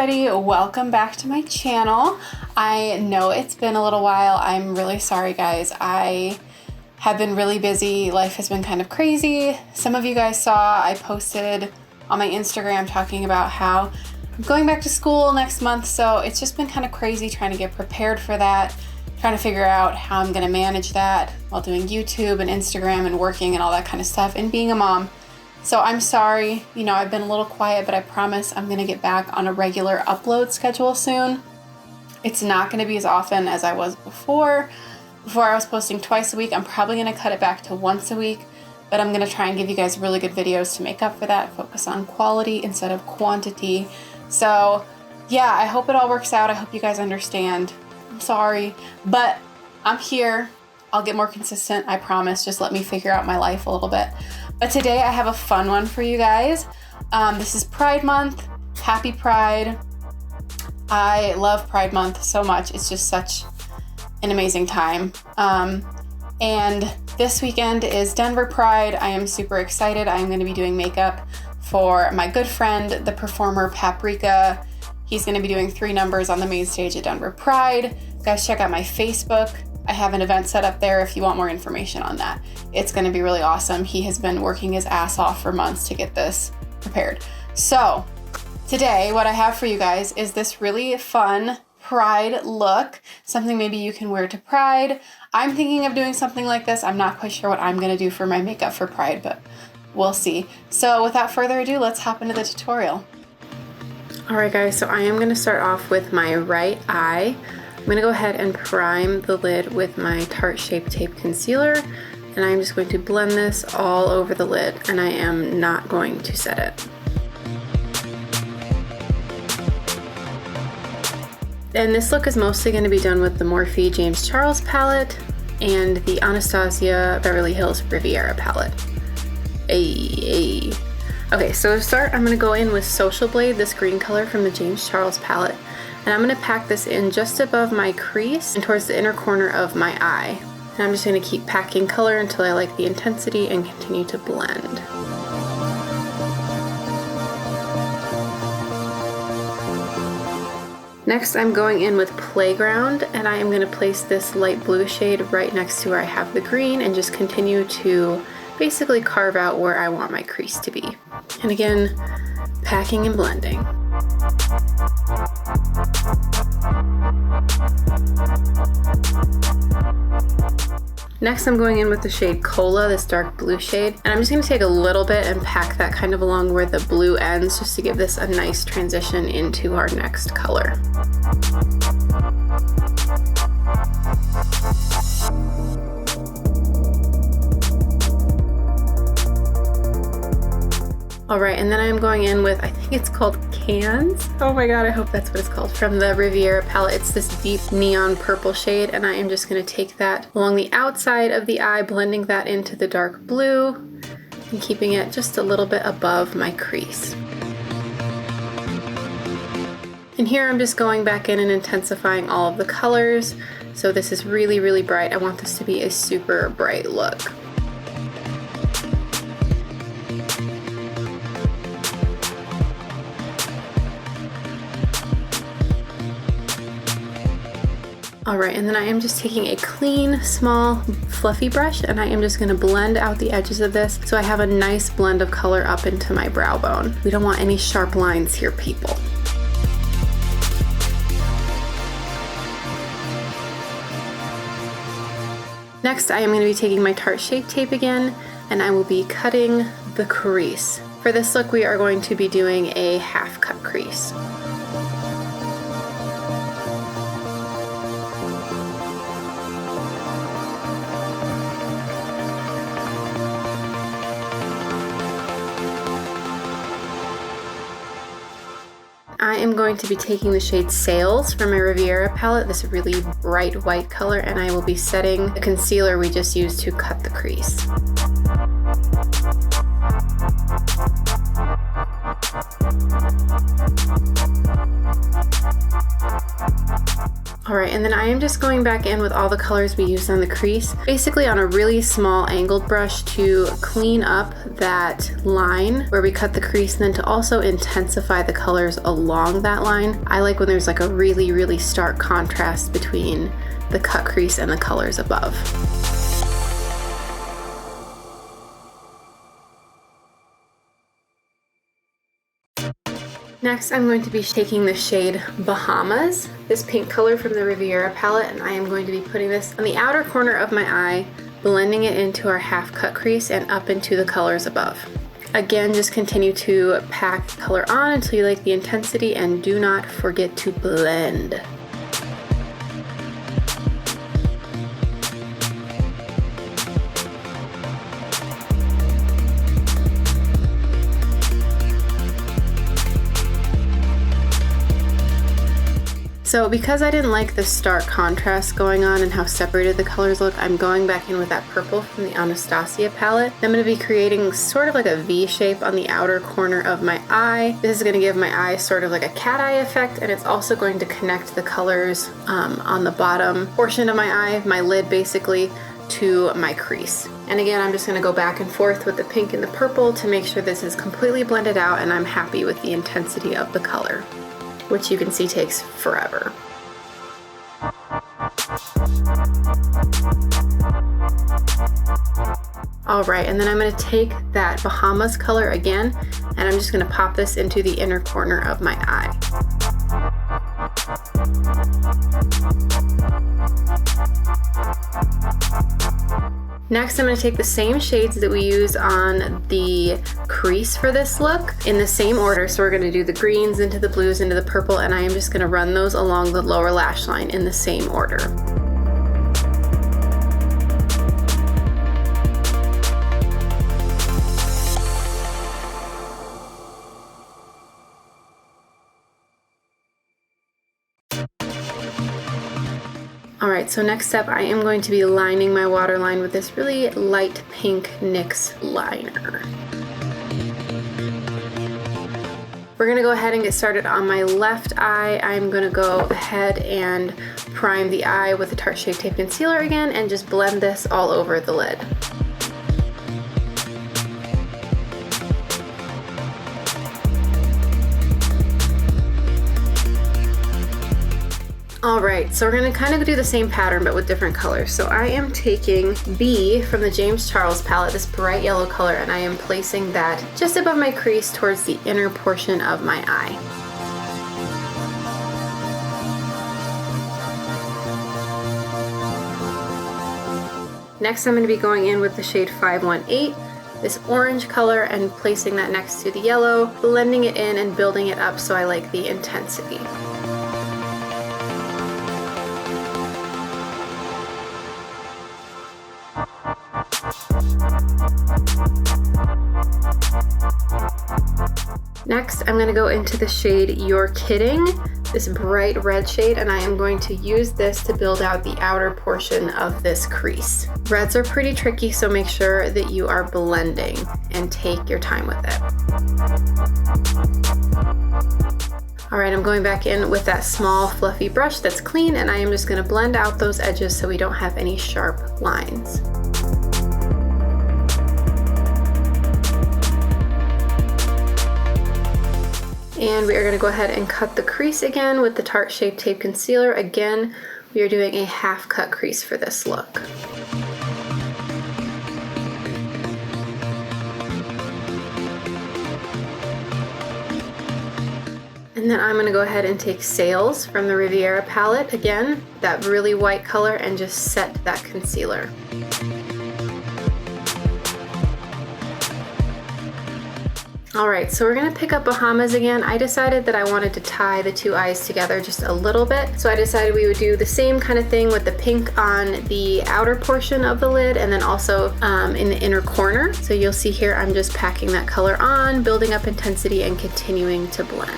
everybody, welcome back to my channel. I know it's been a little while. I'm really sorry guys. I have been really busy. Life has been kind of crazy. Some of you guys saw I posted on my Instagram talking about how I'm going back to school next month, so it's just been kind of crazy trying to get prepared for that, trying to figure out how I'm gonna manage that while doing YouTube and Instagram and working and all that kind of stuff and being a mom. So I'm sorry, I've been a little quiet, but I promise I'm gonna get back on a regular upload schedule soon. It's not gonna be as often as I was before. Before I was posting twice a week. I'm probably gonna cut it back to once a week, but I'm gonna try and give you guys really good videos to make up for that, focus on quality instead of quantity. So yeah, I hope it all works out. I hope you guys understand. I'm sorry, but I'm here. I'll get more consistent, I promise. Just let me figure out my life a little bit. But today I have a fun one for you guys. This is Pride Month. Happy Pride. I love Pride Month so much. It's just such an amazing time. And this weekend is Denver Pride. I am super excited. I am going to be doing makeup for my good friend, the performer Paprika. He's going to be doing 3 numbers on the main stage at Denver Pride. Guys, check out my Facebook. I have an event set up there if you want more information on that. It's going to be really awesome. He has been working his ass off for months to get this prepared. So today, what I have for you guys is this really fun Pride look, something maybe you can wear to Pride. I'm thinking of doing something like this. I'm not quite sure what I'm going to do for my makeup for Pride, but we'll see. So without further ado, let's hop into the tutorial. Alright guys, so I am going to start off with my right eye. I'm going to go ahead and prime the lid with my Tarte Shape Tape Concealer, and I'm just going to blend this all over the lid, and I am not going to set it. And this look is mostly going to be done with the Morphe James Charles palette and the Anastasia Beverly Hills Riviera palette. Okay, so to start, I'm going to go in with Social Blade, this green color from the James Charles palette. And I'm going to pack this in just above my crease and towards the inner corner of my eye. And I'm just going to keep packing color until I like the intensity and continue to blend. Next, I'm going in with Playground, and I am going to place this light blue shade right next to where I have the green and just continue to basically carve out where I want my crease to be. And again, packing and blending. Next, I'm going in with the shade Cola, this dark blue shade, and I'm just going to take a little bit and pack that kind of along where the blue ends just to give this a nice transition into our next color. Alright, and then I'm going in with, I think it's called Cans. Oh my god, I hope that's what it's called. From the Riviera palette. It's this deep neon purple shade, and I am just going to take that along the outside of the eye, blending that into the dark blue, and keeping it just a little bit above my crease. And here I'm just going back in and intensifying all of the colors. So this is really, really bright. I want this to be a super bright look. Alright, and then I am just taking a clean, small, fluffy brush, and I am just going to blend out the edges of this so I have a nice blend of color up into my brow bone. We don't want any sharp lines here, people. Next, I am going to be taking my Tarte Shape Tape again, and I will be cutting the crease. For this look, we are going to be doing a half cut crease. I am going to be taking the shade Sails from my Riviera palette, this really bright white color, and I will be setting the concealer we just used to cut the crease. All right, and then I am just going back in with all the colors we used on the crease, basically on a really small angled brush to clean up that line where we cut the crease, and then to also intensify the colors along that line. I like when there's like a really, really stark contrast between the cut crease and the colors above. Next, I'm going to be taking the shade Bahamas, this pink color from the Riviera palette, and I am going to be putting this on the outer corner of my eye, blending it into our half cut crease and up into the colors above. Again, just continue to pack color on until you like the intensity, and do not forget to blend. So because I didn't like the stark contrast going on and how separated the colors look, I'm going back in with that purple from the Anastasia palette. I'm going to be creating sort of like a V shape on the outer corner of my eye. This is going to give my eye sort of like a cat eye effect, and it's also going to connect the colors on the bottom portion of my eye, my lid basically, to my crease. And again, I'm just going to go back and forth with the pink and the purple to make sure this is completely blended out and I'm happy with the intensity of the color, which you can see takes forever. All right, and then I'm going to take that Bahamas color again, and I'm just going to pop this into the inner corner of my eye. Next, I'm going to take the same shades that we use on the crease for this look in the same order. So we're going to do the greens into the blues into the purple, and I am just going to run those along the lower lash line in the same order. Alright, so next up I am going to be lining my waterline with this really light pink NYX liner. We're going to go ahead and get started on my left eye. I'm going to go ahead and prime the eye with the Tarte Shape Tape Concealer again and just blend this all over the lid. Alright, so we're going to kind of do the same pattern but with different colors. So I am taking B from the James Charles palette, this bright yellow color, and I am placing that just above my crease towards the inner portion of my eye. Next I'm going to be going in with the shade 518, this orange color, and placing that next to the yellow, blending it in and building it up so I like the intensity. Next, I'm going to go into the shade You're Kidding, this bright red shade, and I am going to use this to build out the outer portion of this crease. Reds are pretty tricky, so make sure that you are blending and take your time with it. Alright, I'm going back in with that small fluffy brush that's clean, and I am just going to blend out those edges so we don't have any sharp lines. And we are going to go ahead and cut the crease again with the Tarte Shape Tape Concealer. Again, we are doing a half cut crease for this look. And then I'm going to go ahead and take Sails from the Riviera palette, again, that really white color, and just set that concealer. Alright, so we're going to pick up Bahamas again. I decided that I wanted to tie the two eyes together just a little bit. So I decided we would do the same kind of thing with the pink on the outer portion of the lid and then also in the inner corner. So you'll see here I'm just packing that color on, building up intensity, and continuing to blend.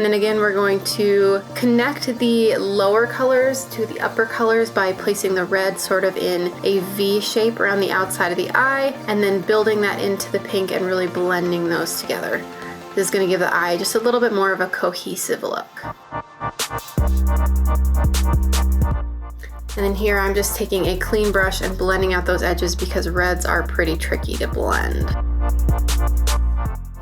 And then again, we're going to connect the lower colors to the upper colors by placing the red sort of in a V shape around the outside of the eye, and then building that into the pink and really blending those together. This is going to give the eye just a little bit more of a cohesive look. And then here I'm just taking a clean brush and blending out those edges because reds are pretty tricky to blend.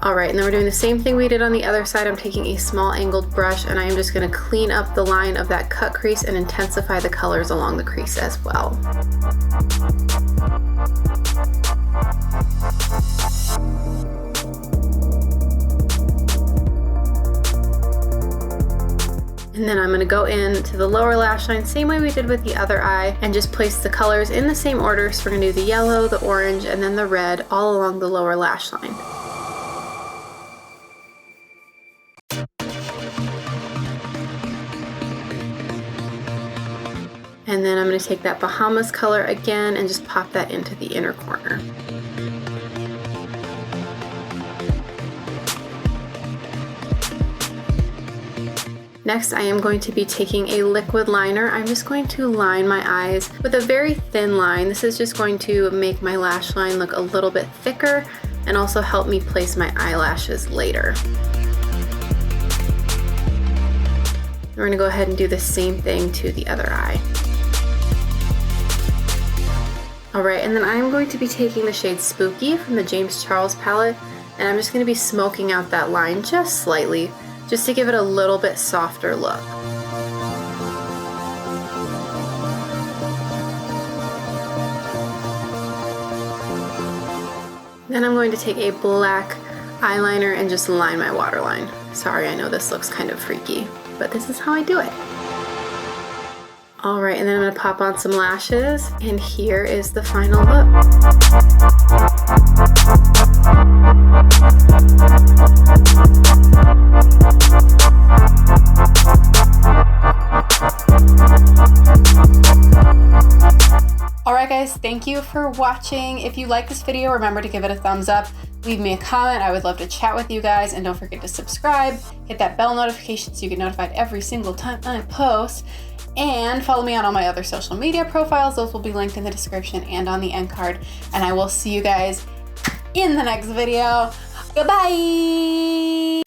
Alright, and then we're doing the same thing we did on the other side. I'm taking a small angled brush and I'm just going to clean up the line of that cut crease and intensify the colors along the crease as well. And then I'm going to go into the lower lash line, same way we did with the other eye, and just place the colors in the same order. So we're going to do the yellow, the orange, and then the red all along the lower lash line. And then I'm going to take that Bahamas color again and just pop that into the inner corner. Next, I am going to be taking a liquid liner. I'm just going to line my eyes with a very thin line. This is just going to make my lash line look a little bit thicker and also help me place my eyelashes later. We're going to go ahead and do the same thing to the other eye. Alright, and then I'm going to be taking the shade Spooky from the James Charles palette, and I'm just going to be smoking out that line just slightly, just to give it a little bit softer look. Then I'm going to take a black eyeliner and just line my waterline. Sorry, I know this looks kind of freaky, but this is how I do it. Alright, and then I'm going to pop on some lashes, and here is the final look. Alright guys, thank you for watching. If you like this video, remember to give it a thumbs up. Leave me a comment. I would love to chat with you guys, and don't forget to subscribe. Hit that bell notification so you get notified every single time I post. And follow me on all my other social media profiles. Those will be linked in the description and on the end card. And I will see you guys in the next video. Goodbye!